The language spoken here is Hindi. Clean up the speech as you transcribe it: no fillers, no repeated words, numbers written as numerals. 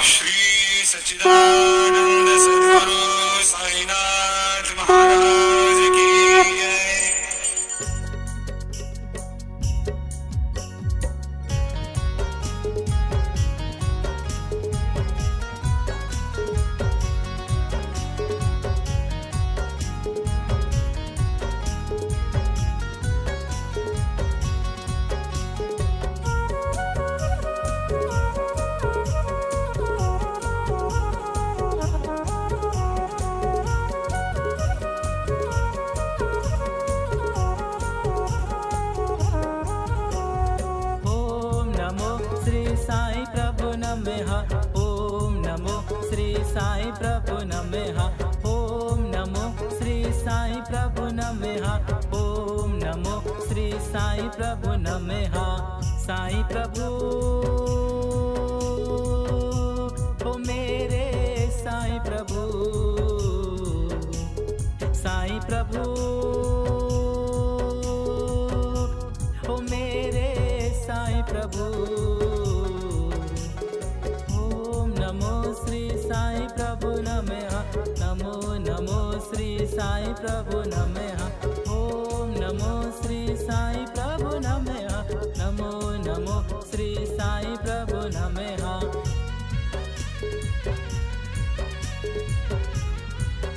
श्री सच्चिदानंद सद्गुरु साईनाथ महाराज की जय। साई प्रभु नमः। ओम नमो श्री साई प्रभु नमः। ओम नमो श्री साई प्रभु नमः। ओम नमो श्री साई प्रभु नमः। साई प्रभु ओ मेरे साई प्रभु, साई प्रभु ओ मेरे साई प्रभु। साई प्रभु नमः। नमो नमो श्री साई प्रभु नमः।